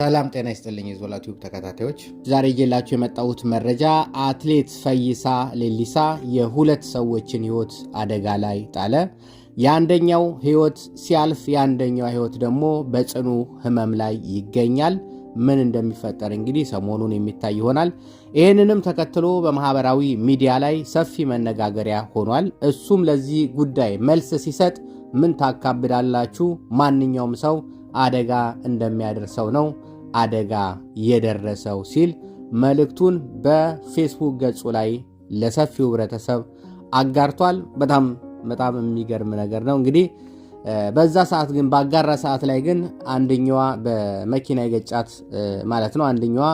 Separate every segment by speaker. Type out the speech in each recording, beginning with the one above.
Speaker 1: ሰላም ጤና ይስጥልኝ የዞላ ቲዩብ ተከታታዮች፣ ዛሬ ይዤላችሁ የመጣሁት መረጃ አትሌት ፈይሳ ሌሊሳ የሁለት ሰዎችን ህይወት አደጋ ላይ ጣለ። የአንደኛው ህይወት ሲያልፍ የአንደኛው ህይወት ደግሞ በጽኑ ህመም ላይ ይገኛል። ምን እንደሚፈጠር እንግዲህ ሰሞኑን የሚታይ ይሆናል። ይህንንም ተከትሎ በማህበራዊ ሚዲያ ላይ ሰፊ መነጋገሪያ ሆኗል። እሱም ለዚህ ጉዳይ መልስ ሲሰጥ ምን ታካብዳላችሁ? ማንኛውም ሰው አደጋ እንደሚያደርሰው ነው አደጋ የደረሰው ሲል መልእክቱን በፌስቡክ ገጹ ላይ ለሰፊው ህብረተሰብ አጋርቷል። በጣም የሚገርም ነገር ነው። እንግዲህ በዛ ሰዓት ግን ባጋራ ሰዓት ላይ ግን አንደኛዋ በመኪና የገጫት ማለት ነው፣ አንደኛዋ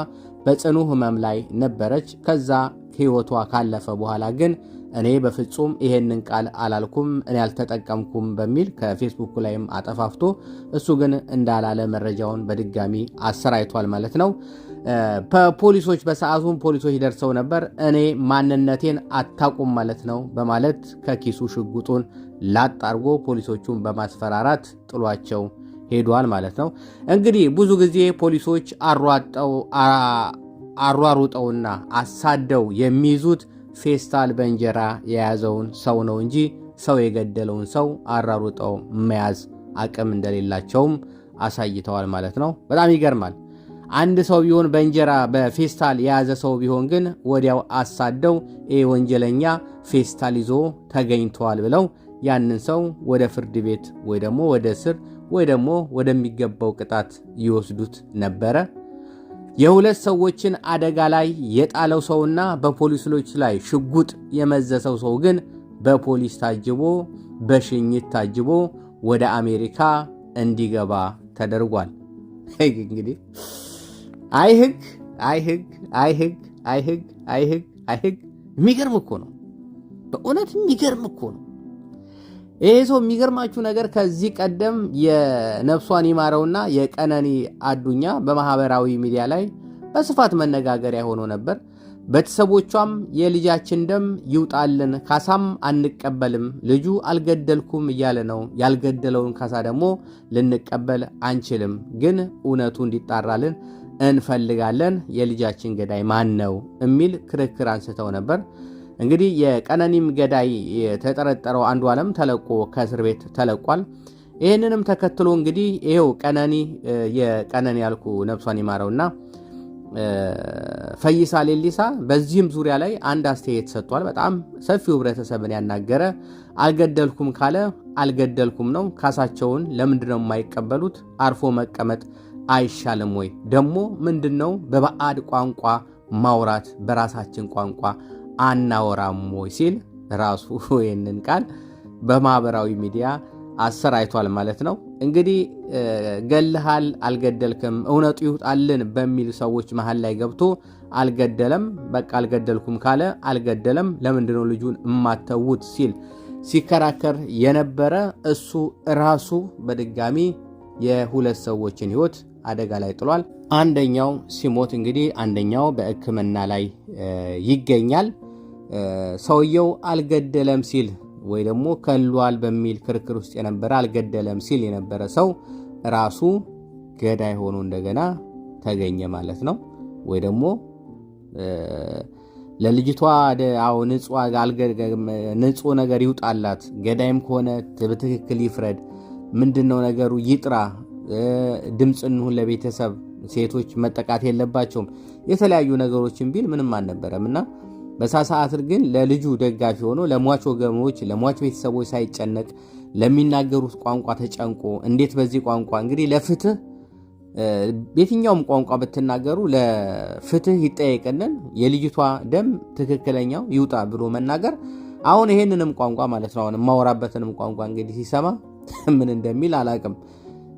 Speaker 1: በጽኑ ህመም ላይ ነበረች። ከዛ ህይወቷ ካለፈ በኋላ ግን እኔ በፍጹም ይሄንን ቃል አላልኩም፣ እኔ አልተጠቀምኩም በሚል ከፌስቡክ ላይም አጠፋፍቶ እሱ ግን እንዳላለ መረጃውን በድጋሚ አሰራይቷል ማለት ነው። ፖሊሶች በሰዓቱም ፖሊሶች ደርሰው ነበር። እኔ ማንነቴን አታቁም ማለት ነው በማለት ከኪሱ ሽጉጡን ላጣርጎ ፖሊሶቹን በማስፈራራት ጥሏቸው ሄዷል ማለት ነው። እንግዲህ ብዙ ጊዜ ፖሊሶች አሯሩጠውና አሳደው የሚይዙት ፌስታል በእንጀራ የያዘውን ሰው ነው እንጂ ሰው የገደለውን ሰው አሯሩጠው መያዝ አቅም እንደሌላቸውም አሳይተዋል ማለት ነው። በጣም ይገርማል። አንድ ሰው ቢሆን በእንጀራ በፌስታል የያዘ ሰው ቢሆን ግን ወዲያው አሳደው ወንጀለኛ ፌስታል ይዞ ተገኝተዋል ብለው ያንን ሰው ወደ ፍርድ ቤት ወይ ደግሞ ወደ እስር ወይ ደግሞ ወደሚገባው ቅጣት ይወስዱት ነበረ። የሁለት ሰዎችን አደጋ ላይ የጣለው ሰውና በፖሊሶች ላይ ሽጉጥ የመዘሰው ሰው ግን በፖሊስ ታጅቦ በሽኝት ታጅቦ ወደ አሜሪካ እንዲገባ ተደርጓል። እንግዲህ አይህግ የሚገርም እኮ ነው። በእውነት የሚገርም እኮ ነው። ይሄ ሰው የሚገርማችሁ ነገር ከዚህ ቀደም የነፍሷን ይማረውና የቀነኒ አዱኛ በማህበራዊ ሚዲያ ላይ በስፋት መነጋገሪያ ሆኖ ነበር። ቤተሰቦቿም የልጃችን ደም ይውጣልን፣ ካሳም አንቀበልም፣ ልጁ አልገደልኩም እያለ ነው፣ ያልገደለውን ካሳ ደግሞ ልንቀበል አንችልም፣ ግን እውነቱ እንዲጣራልን እንፈልጋለን፣ የልጃችን ገዳይ ማን ነው የሚል ክርክር አንስተው ነበር። እንግዲህ የቀነኒም ገዳይ የተጠረጠረው አንዱዓለም ተለቆ ከእስር ቤት ተለቋል። ይህንንም ተከትሎ እንግዲህ ይሄው የቀነኒ ያልኩ ነፍሷን ይማረውና ፈይሳ ሌሊሳ በዚህም ዙሪያ ላይ አንድ አስተያየት ሰጥቷል። በጣም ሰፊው ህብረተሰብን ያናገረ። አልገደልኩም ካለ አልገደልኩም ነው። ካሳቸውን ለምንድነው የማይቀበሉት? አርፎ መቀመጥ አይሻልም ወይ? ደግሞ ምንድነው በባዕድ ቋንቋ ማውራት፣ በራሳችን ቋንቋ አናወራም ወይ ሲል ራሱ ይህንን ቃል በማህበራዊ ሚዲያ አሰራይቷል ማለት ነው። እንግዲህ ገልሃል አልገደልክም እውነቱ ይውጣልን በሚል ሰዎች መሃል ላይ ገብቶ አልገደለም፣ በቃ አልገደልኩም ካለ አልገደለም፣ ለምንድነው ልጁን እማተውት ሲል ሲከራከር የነበረ እሱ ራሱ በድጋሚ የሁለት ሰዎችን ህይወት አደጋ ላይ ጥሏል። አንደኛው ሲሞት እንግዲህ አንደኛው በሕክምና ላይ ይገኛል። ሰውየው አልገደለም ሲል ወይ ደግሞ ከሏል በሚል ክርክር ውስጥ የነበረ አልገደለም ሲል የነበረ ሰው ራሱ ገዳይ ሆኖ እንደገና ተገኘ ማለት ነው። ወይ ደግሞ ለልጅቷ ንጹህ ነገር ይውጣላት፣ ገዳይም ከሆነ በትክክል ይፍረድ፣ ምንድነው ነገሩ ይጥራ፣ ድምፅ እንሁን ለቤተሰብ፣ ሴቶች መጠቃት የለባቸውም፣ የተለያዩ ነገሮችን ቢል ምንም አልነበረምና በሰዓት ግን ለልጁ ደጋፊ ሆኖ ለሟች ወገኖች ለሟች ቤተሰቦች ሳይጨነቅ ለሚናገሩት ቋንቋ ተጨንቆ እንዴት በዚህ ቋንቋ እንግዲህ ለፍትህ የትኛውም ቋንቋ ብትናገሩ ለፍትህ ይጠየቅልን፣ የልጅቷ ደም ትክክለኛው ይውጣ ብሎ መናገር። አሁን ይሄንንም ቋንቋ ማለት ነው አሁን የማወራበትንም ቋንቋ እንግዲህ ሲሰማ ምን እንደሚል አላቅም።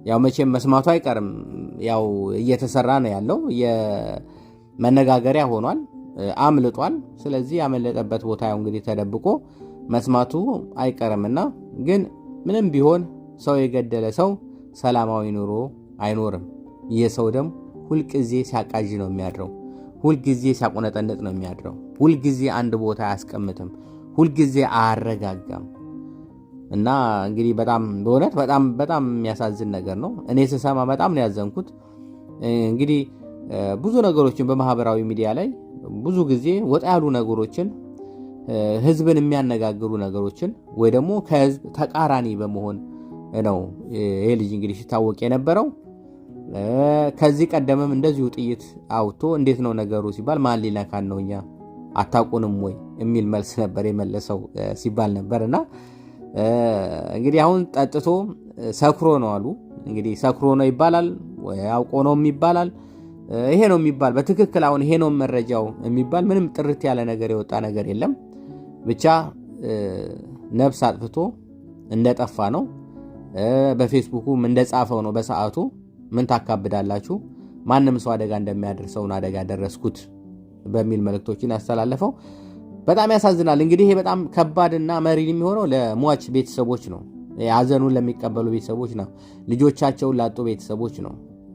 Speaker 1: ያው መቼም መስማቱ አይቀርም። ያው እየተሰራ ነው ያለው፣ የመነጋገሪያ ሆኗል፣ አምልጧል። ስለዚህ ያመለጠበት ቦታ ያው እንግዲህ ተደብቆ መስማቱ አይቀርምና ግን ምንም ቢሆን ሰው የገደለ ሰው ሰላማዊ ኑሮ አይኖርም። የሰው ደም ሁልጊዜ ሲያቃዥ ነው የሚያድረው፣ ሁልጊዜ ሲያቆነጠነጥ ነው የሚያድረው፣ ሁልጊዜ አንድ ቦታ አያስቀምጥም፣ ሁልጊዜ አያረጋጋም። እና እንግዲህ በጣም በእውነት በጣም የሚያሳዝን ነገር ነው። እኔ ስሰማ በጣም ነው ያዘንኩት። እንግዲህ ብዙ ነገሮችን በማህበራዊ ሚዲያ ላይ ብዙ ጊዜ ወጣ ያሉ ነገሮችን ህዝብን የሚያነጋግሩ ነገሮችን ወይ ደግሞ ከህዝብ ተቃራኒ በመሆን ነው ይሄ ልጅ እንግዲህ ሲታወቅ የነበረው። ከዚህ ቀደምም እንደዚሁ ጥይት አውጥቶ እንዴት ነው ነገሩ ሲባል ማን ሊነካን ነው እኛ አታውቁንም ወይ የሚል መልስ ነበር የመለሰው ሲባል ነበርና እንግዲህ አሁን ጠጥቶ ሰክሮ ነው አሉ። እንግዲህ ሰክሮ ነው ይባላል ወይ አውቆ ነው ይባላል፣ ይሄ ነው የሚባል በትክክል አሁን ይሄ ነው መረጃው የሚባል ምንም ጥርት ያለ ነገር የወጣ ነገር የለም። ብቻ ነፍስ አጥፍቶ እንደጠፋ ነው። በፌስቡኩም እንደጻፈው ነው በሰዓቱ ምን ታካብዳላችሁ ማንም ሰው አደጋ እንደሚያደርሰውን አደጋ ደረስኩት በሚል መልእክቶችን ያስተላለፈው። በጣም ያሳዝናል። እንግዲህ ይሄ በጣም ከባድና መሪር የሚሆነው ለሟች ቤተሰቦች ነው። ሀዘኑን ለሚቀበሉ ቤተሰቦች ነው። ልጆቻቸውን ላጡ ቤተሰቦች ነው።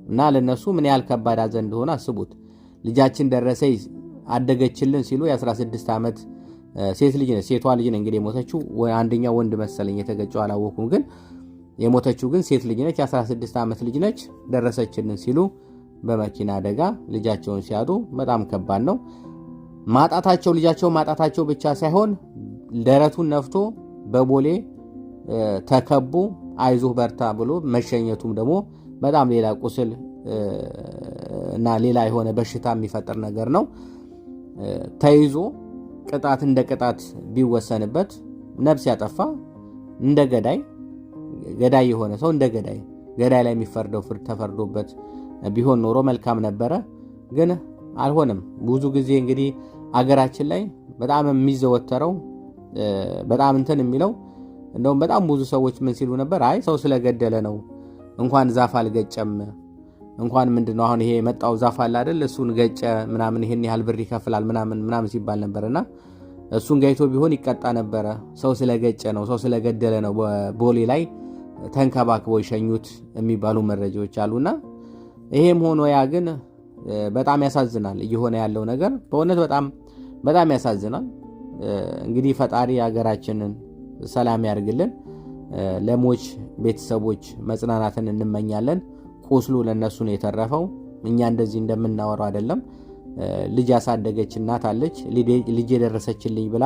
Speaker 1: እና ለነሱ ምን ያህል ከባድ ሀዘን እንደሆነ አስቡት። ልጃችን ደረሰ አደገችልን ሲሉ የ16 ዓመት ሴት ልጅ ነች። ሴቷ ልጅ ነው እንግዲህ የሞተችው። አንደኛው ወንድ መሰለኝ የተገጨው አላወኩም፣ ግን የሞተችው ግን ሴት ልጅ ነች። 16 ዓመት ልጅ ነች። ደረሰችልን ሲሉ በመኪና አደጋ ልጃቸውን ሲያጡ በጣም ከባድ ነው። ማጣታቸው ልጃቸውን ማጣታቸው ብቻ ሳይሆን ደረቱን ነፍቶ በቦሌ ተከቡ አይዞህ በርታ ብሎ መሸኘቱም ደግሞ በጣም ሌላ ቁስል እና ሌላ የሆነ በሽታ የሚፈጥር ነገር ነው። ተይዞ ቅጣት እንደ ቅጣት ቢወሰንበት ነፍስ ያጠፋ እንደ ገዳይ የሆነ ሰው እንደ ገዳይ ላይ የሚፈርደው ፍርድ ተፈርዶበት ቢሆን ኖሮ መልካም ነበረ። ግን አልሆነም። ብዙ ጊዜ እንግዲህ አገራችን ላይ በጣም የሚዘወተረው በጣም እንትን የሚለው እንደውም በጣም ብዙ ሰዎች ምን ሲሉ ነበር፣ አይ ሰው ስለገደለ ነው እንኳን ዛፍ አልገጨም እንኳን ምንድነው አሁን ይሄ የመጣው ዛፍ አለ አይደል እሱን ገጨ ምናምን ይሄን ያህል ብር ይከፍላል ምናምን ሲባል ነበርና እሱን ገይቶ ቢሆን ይቀጣ ነበረ። ሰው ስለገጨ ነው ሰው ስለገደለ ነው ቦሌ ላይ ተንከባክበው ይሸኙት የሚባሉ መረጃዎች አሉና ይሄም ሆኖ ያ ግን በጣም ያሳዝናል። እየሆነ ያለው ነገር በእውነት በጣም ያሳዝናል። እንግዲህ ፈጣሪ ሀገራችንን ሰላም ያርግልን። ለሞች ቤተሰቦች መጽናናትን እንመኛለን። ቁስሉ ለነሱ ነው የተረፈው። እኛ እንደዚህ እንደምናወራው አይደለም። ልጅ ያሳደገች እናት አለች። ልጅ የደረሰችልኝ ብላ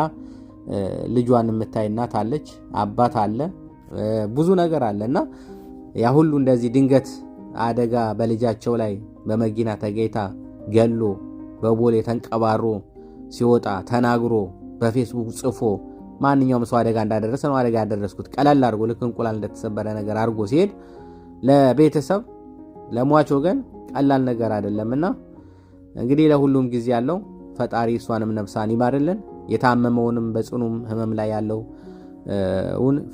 Speaker 1: ልጇን የምታይ እናት አለች። አባት አለ፣ ብዙ ነገር አለና ያ ሁሉ እንደዚህ ድንገት አደጋ በልጃቸው ላይ በመኪና ተገይታ ገሎ በቦሌ ተንቀባሮ ሲወጣ ተናግሮ በፌስቡክ ጽፎ ማንኛውም ሰው አደጋ እንዳደረሰ ነው አደጋ ያደረስኩት ቀላል አድርጎ ልክ እንቁላል እንደተሰበረ ነገር አድርጎ ሲሄድ ለቤተሰብ ለሟች ወገን ቀላል ነገር አይደለምና እንግዲህ ለሁሉም ጊዜ ያለው ፈጣሪ እሷንም ነፍሳን ይማርልን። የታመመውንም በጽኑም ህመም ላይ ያለው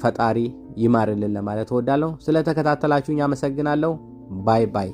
Speaker 1: ፈጣሪ ይማርልን ለማለት እወዳለሁ። ስለተከታተላችሁኝ አመሰግናለሁ። ባይ ባይ።